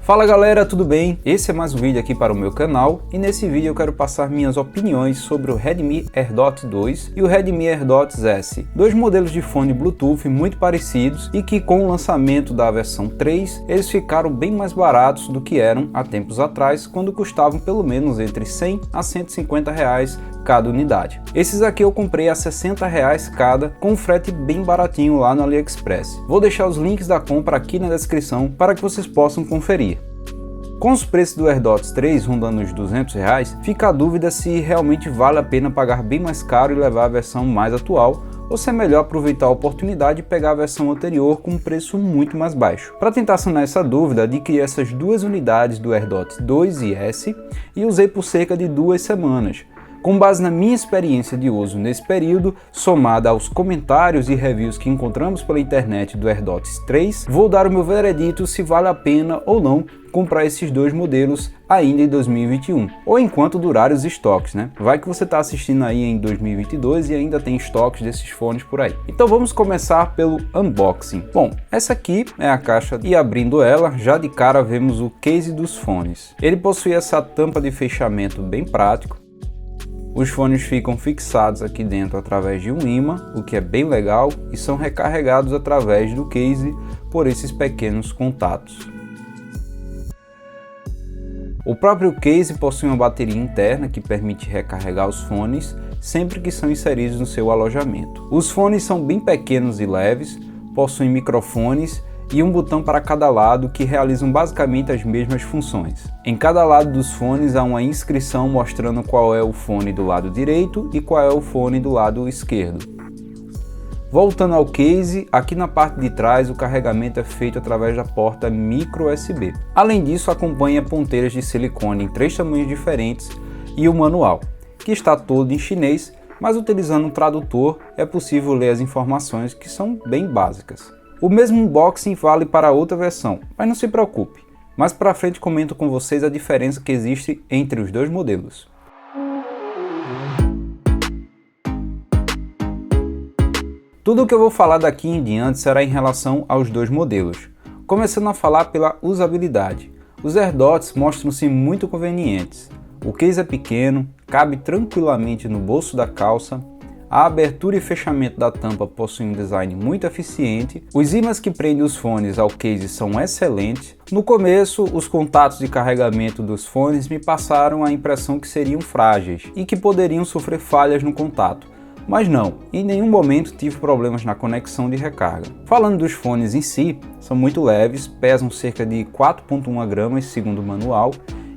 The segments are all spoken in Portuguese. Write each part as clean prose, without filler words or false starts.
Fala galera, tudo bem? Esse é mais um vídeo aqui para o meu canal e nesse vídeo eu quero passar minhas opiniões sobre o Redmi AirDots 2 e o Redmi AirDots S, dois modelos de fone Bluetooth muito parecidos e que com o lançamento da versão 3 eles ficaram bem mais baratos do que eram há tempos atrás, quando custavam pelo menos entre 100 a 150 reais cada unidade. Esses aqui eu comprei a 60 reais cada, com um frete bem baratinho lá no AliExpress. Vou deixar os links da compra aqui na descrição para que vocês possam conferir. Com os preços do AirDots 3 rondando os 200 reais, fica a dúvida se realmente vale a pena pagar bem mais caro e levar a versão mais atual, ou se é melhor aproveitar a oportunidade e pegar a versão anterior com um preço muito mais baixo. Para tentar sanar essa dúvida, adquiri essas duas unidades do AirDots 2 e S e usei por cerca de 2 semanas. Com base na minha experiência de uso nesse período, somada aos comentários e reviews que encontramos pela internet do AirDots 3, vou dar o meu veredito se vale a pena ou não comprar esses dois modelos ainda em 2021, ou enquanto durarem os estoques, né? Vai que você está assistindo aí em 2022 e ainda tem estoques desses fones por aí. Então vamos começar pelo unboxing. Bom, essa aqui é a caixa e abrindo ela, já de cara vemos o case dos fones. Ele possui essa tampa de fechamento bem prático. Os fones ficam fixados aqui dentro através de um ímã, o que é bem legal, e são recarregados através do case por esses pequenos contatos. O próprio case possui uma bateria interna que permite recarregar os fones sempre que são inseridos no seu alojamento. Os fones são bem pequenos e leves, possuem microfones e um botão para cada lado que realizam basicamente as mesmas funções. Em cada lado dos fones há uma inscrição mostrando qual é o fone do lado direito e qual é o fone do lado esquerdo. Voltando ao case, aqui na parte de trás o carregamento é feito através da porta micro USB. Além disso, acompanha ponteiras de silicone em 3 tamanhos diferentes e o manual, que está todo em chinês, mas utilizando um tradutor é possível ler as informações que são bem básicas. O mesmo unboxing vale para outra versão, mas não se preocupe, mais para frente comento com vocês a diferença que existe entre os dois modelos. Tudo o que eu vou falar daqui em diante será em relação aos dois modelos, começando a falar pela usabilidade. Os AirDots mostram-se muito convenientes, o case é pequeno, cabe tranquilamente no bolso da calça, a abertura e fechamento da tampa possuem um design muito eficiente, os ímãs que prendem os fones ao case são excelentes. No começo, os contatos de carregamento dos fones me passaram a impressão que seriam frágeis e que poderiam sofrer falhas no contato, mas não, em nenhum momento tive problemas na conexão de recarga. Falando dos fones em si, são muito leves, pesam cerca de 4,1 gramas segundo o manual,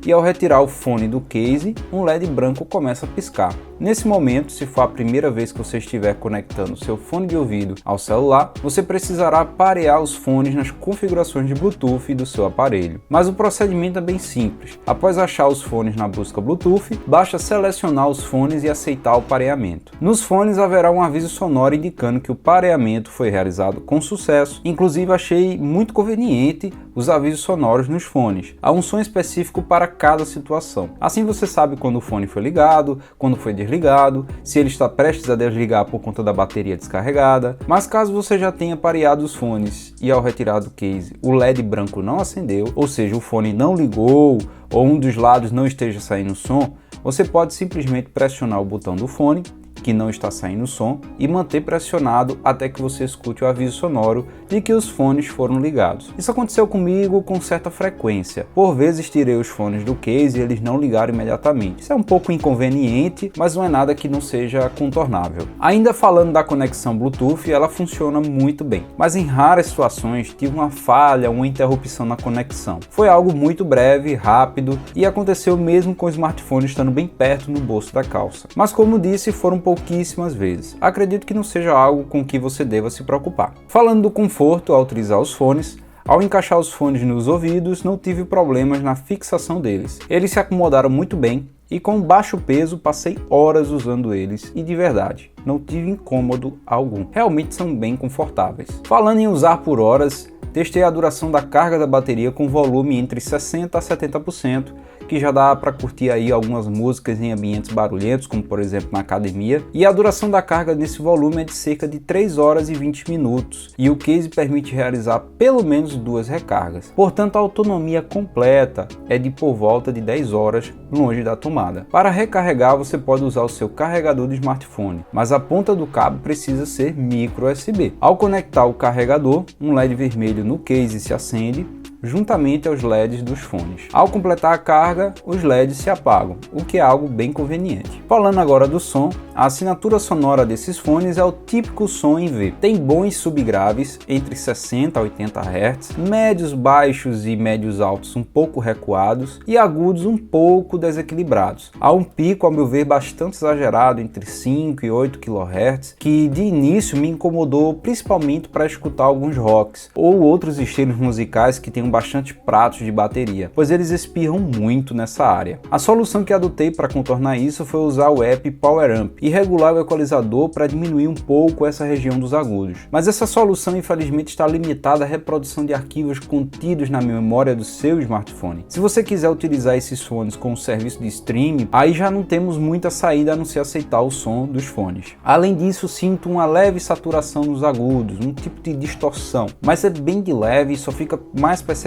e ao retirar o fone do case, um LED branco começa a piscar. Nesse momento, se for a primeira vez que você estiver conectando seu fone de ouvido ao celular, você precisará parear os fones nas configurações de Bluetooth do seu aparelho. Mas o procedimento é bem simples. Após achar os fones na busca Bluetooth, basta selecionar os fones e aceitar o pareamento. Nos fones haverá um aviso sonoro indicando que o pareamento foi realizado com sucesso. Inclusive achei muito conveniente os avisos sonoros nos fones. Há um som específico para cada situação. Assim você sabe quando o fone foi ligado, quando foi desligado, se ele está prestes a desligar por conta da bateria descarregada. Mas caso você já tenha pareado os fones e ao retirar do case o LED branco não acendeu, ou seja, o fone não ligou ou um dos lados não esteja saindo som, você pode simplesmente pressionar o botão do fone que não está saindo som e manter pressionado até que você escute o aviso sonoro de que os fones foram ligados. Isso aconteceu comigo com certa frequência. Por vezes tirei os fones do case e eles não ligaram imediatamente. Isso é um pouco inconveniente, mas não é nada que não seja contornável. Ainda falando da conexão Bluetooth, ela funciona muito bem, mas em raras situações tive uma falha, uma interrupção na conexão. Foi algo muito breve, rápido e aconteceu mesmo com o smartphone estando bem perto no bolso da calça. Mas como disse, foram pouquíssimas vezes. Acredito que não seja algo com que você deva se preocupar. Falando do conforto ao utilizar os fones, ao encaixar os fones nos ouvidos, não tive problemas na fixação deles. Eles se acomodaram muito bem e com baixo peso passei horas usando eles e de verdade, não tive incômodo algum. Realmente são bem confortáveis. Falando em usar por horas, testei a duração da carga da bateria com volume entre 60% a 70%, que já dá para curtir aí algumas músicas em ambientes barulhentos, como por exemplo na academia, e a duração da carga nesse volume é de cerca de 3 horas e 20 minutos, e o case permite realizar pelo menos 2 recargas. Portanto, a autonomia completa é de por volta de 10 horas longe da tomada. Para recarregar, você pode usar o seu carregador de smartphone, mas a ponta do cabo precisa ser micro USB. Ao conectar o carregador, um LED vermelho no case se acende, juntamente aos LEDs dos fones. Ao completar a carga, os LEDs se apagam, o que é algo bem conveniente. Falando agora do som, a assinatura sonora desses fones é o típico som em V. Tem bons subgraves entre 60 a 80 Hz, médios baixos e médios altos um pouco recuados e agudos um pouco desequilibrados. Há um pico, ao meu ver, bastante exagerado entre 5 e 8 kHz, que de início me incomodou principalmente para escutar alguns rocks ou outros estilos musicais que têm bastante pratos de bateria, pois eles espirram muito nessa área. A solução que adotei para contornar isso foi usar o app Power Amp e regular o equalizador para diminuir um pouco essa região dos agudos. Mas essa solução infelizmente está limitada à reprodução de arquivos contidos na memória do seu smartphone. Se você quiser utilizar esses fones com um serviço de streaming, aí já não temos muita saída a não ser aceitar o som dos fones. Além disso, sinto uma leve saturação nos agudos, um tipo de distorção, mas é bem de leve e só fica mais perceptível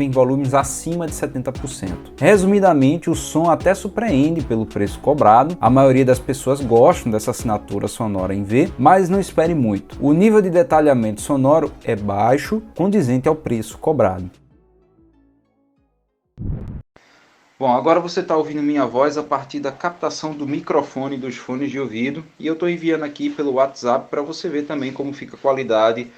em volumes acima de 70%. Resumidamente, o som até surpreende pelo preço cobrado, a maioria das pessoas gostam dessa assinatura sonora em V, mas não espere muito. O nível de detalhamento sonoro é baixo, condizente ao preço cobrado. Bom, agora você está ouvindo minha voz a partir da captação do microfone dos fones de ouvido e eu estou enviando aqui pelo WhatsApp para você ver também como fica a qualidade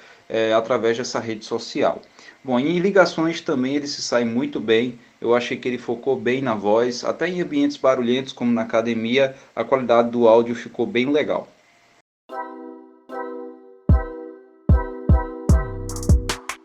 através dessa rede social. Bom, em ligações também ele se sai muito bem, eu achei que ele focou bem na voz, até em ambientes barulhentos como na academia, a qualidade do áudio ficou bem legal.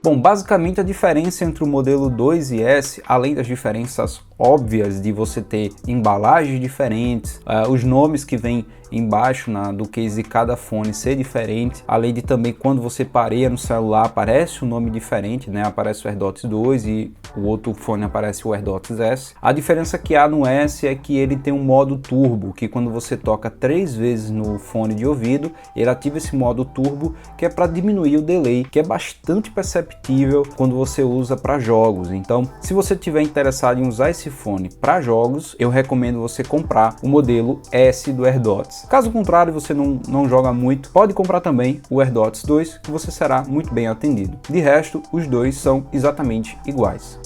Bom, basicamente a diferença entre o modelo 2 e S, além das diferenças óbvias de você ter embalagens diferentes, os nomes que vêm embaixo do case de cada fone ser diferente, além de também quando você pareia no celular aparece um nome diferente, né? Aparece o AirDots 2 e o outro fone aparece o AirDots S. A diferença que há no S é que ele tem um modo turbo, que quando você toca 3 vezes no fone de ouvido, ele ativa esse modo turbo, que é para diminuir o delay, que é bastante perceptível quando você usa para jogos. Então, se você estiver interessado em usar esse fone para jogos, eu recomendo você comprar o modelo S do AirDots. Caso contrário, você não joga muito, pode comprar também o AirDots 2, que você será muito bem atendido. De resto, os dois são exatamente iguais.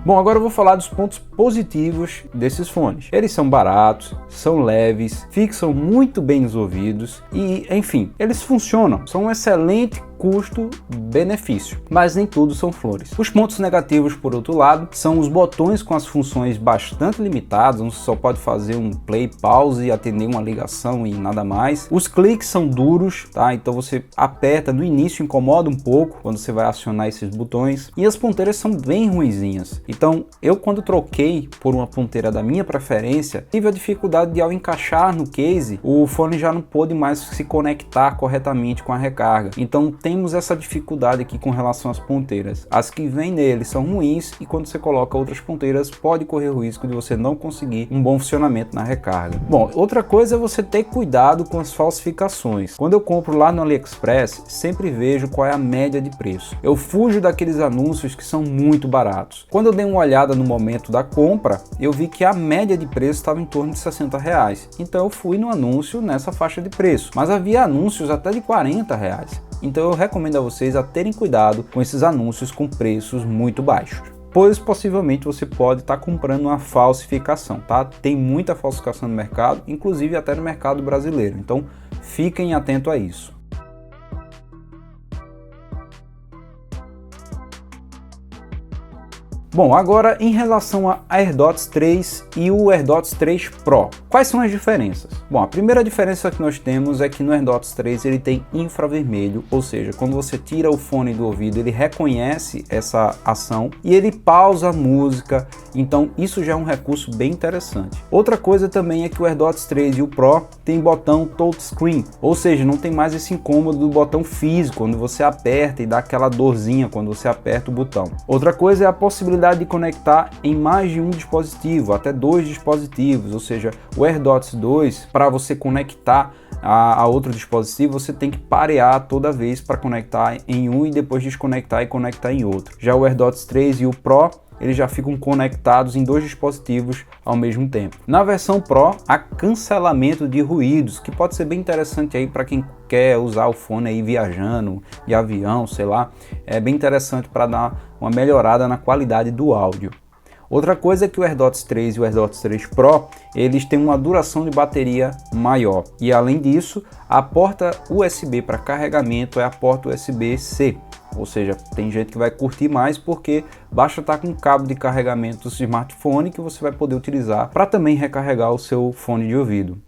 Bom, agora eu vou falar dos pontos positivos desses fones. Eles são baratos, são leves, fixam muito bem os ouvidos e, enfim, eles funcionam, são um excelente custo-benefício, mas nem tudo são flores. Os pontos negativos, por outro lado, são os botões com as funções bastante limitadas, você só pode fazer um play, pause, atender uma ligação e nada mais. Os cliques são duros, tá? Então você aperta no início, incomoda um pouco quando você vai acionar esses botões, e as ponteiras são bem ruinzinhas. Então eu, quando troquei por uma ponteira da minha preferência, tive a dificuldade de, ao encaixar no case, o fone já não pôde mais se conectar corretamente com a recarga. Então temos essa dificuldade aqui com relação às ponteiras. As que vêm nele são ruins e quando você coloca outras ponteiras pode correr o risco de você não conseguir um bom funcionamento na recarga. Bom, outra coisa é você ter cuidado com as falsificações. Quando eu compro lá no AliExpress, sempre vejo qual é a média de preço. Eu fujo daqueles anúncios que são muito baratos. Quando eu dei uma olhada no momento da compra, eu vi que a média de preço estava em torno de R$60. Então eu fui no anúncio nessa faixa de preço, mas havia anúncios até de R$40. Então eu recomendo a vocês a terem cuidado com esses anúncios com preços muito baixos, pois possivelmente você pode estar comprando uma falsificação, tá? Tem muita falsificação no mercado, inclusive até no mercado brasileiro, então fiquem atentos a isso. Bom, agora em relação a AirDots 3 e o AirDots 3 Pro, quais são as diferenças? Bom, a primeira diferença que nós temos é que no AirDots 3 ele tem infravermelho, ou seja, quando você tira o fone do ouvido ele reconhece essa ação e ele pausa a música, então isso já é um recurso bem interessante. Outra coisa também é que o AirDots 3 e o Pro tem botão touchscreen, ou seja, não tem mais esse incômodo do botão físico, quando você aperta e dá aquela dorzinha quando você aperta o botão. Outra coisa é a possibilidade de conectar em mais de um dispositivo, até 2 dispositivos, ou seja, o AirDots 2, para você conectar a outro dispositivo, você tem que parear toda vez para conectar em um e depois desconectar e conectar em outro. Já o AirDots 3 e o Pro, eles já ficam conectados em 2 dispositivos ao mesmo tempo. Na versão Pro, há cancelamento de ruídos, que pode ser bem interessante aí para quem quer usar o fone aí viajando, de avião, sei lá. É bem interessante para dar uma melhorada na qualidade do áudio. Outra coisa é que o AirDots 3 e o AirDots 3 Pro, eles têm uma duração de bateria maior. E além disso, a porta USB para carregamento é a porta USB-C. Ou seja, tem gente que vai curtir mais porque basta estar com um cabo de carregamento do smartphone que você vai poder utilizar para também recarregar o seu fone de ouvido.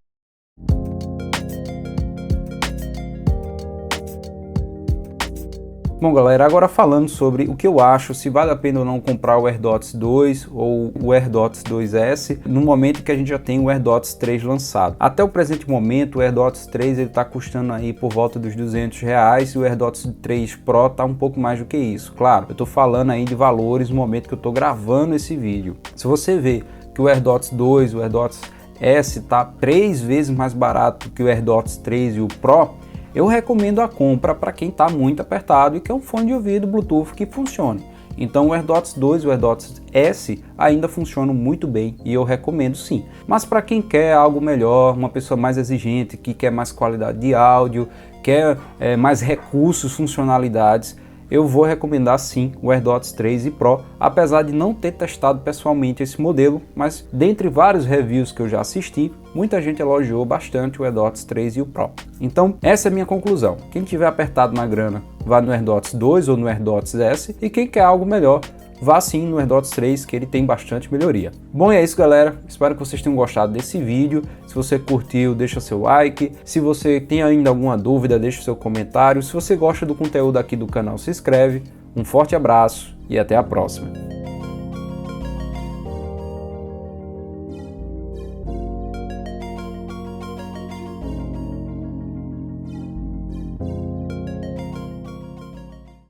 Bom galera, agora falando sobre o que eu acho, se vale a pena ou não comprar o AirDots 2 ou o AirDots 2S no momento que a gente já tem o AirDots 3 lançado. Até o presente momento o AirDots 3 ele está custando aí por volta dos R$200 e o AirDots 3 Pro está um pouco mais do que isso. Claro, eu estou falando aí de valores no momento que eu estou gravando esse vídeo. Se você vê que o AirDots 2, o AirDots S está 3 vezes mais barato que o AirDots 3 e o Pro, eu recomendo a compra para quem está muito apertado e quer um fone de ouvido Bluetooth que funcione. Então o AirDots 2 e o AirDots S ainda funcionam muito bem e eu recomendo sim. Mas para quem quer algo melhor, uma pessoa mais exigente, que quer mais qualidade de áudio, quer mais recursos, funcionalidades, eu vou recomendar sim o AirDots 3 e Pro, apesar de não ter testado pessoalmente esse modelo, mas dentre vários reviews que eu já assisti, muita gente elogiou bastante o AirDots 3 e o Pro. Então essa é a minha conclusão. Quem tiver apertado na grana, vá no AirDots 2 ou no AirDots S, e quem quer algo melhor, vá sim no AirDots 3, que ele tem bastante melhoria. Bom, e é isso galera, espero que vocês tenham gostado desse vídeo. Se você curtiu, deixa seu like. Se você tem ainda alguma dúvida, deixa seu comentário. Se você gosta do conteúdo aqui do canal, se inscreve. Um forte abraço e até a próxima.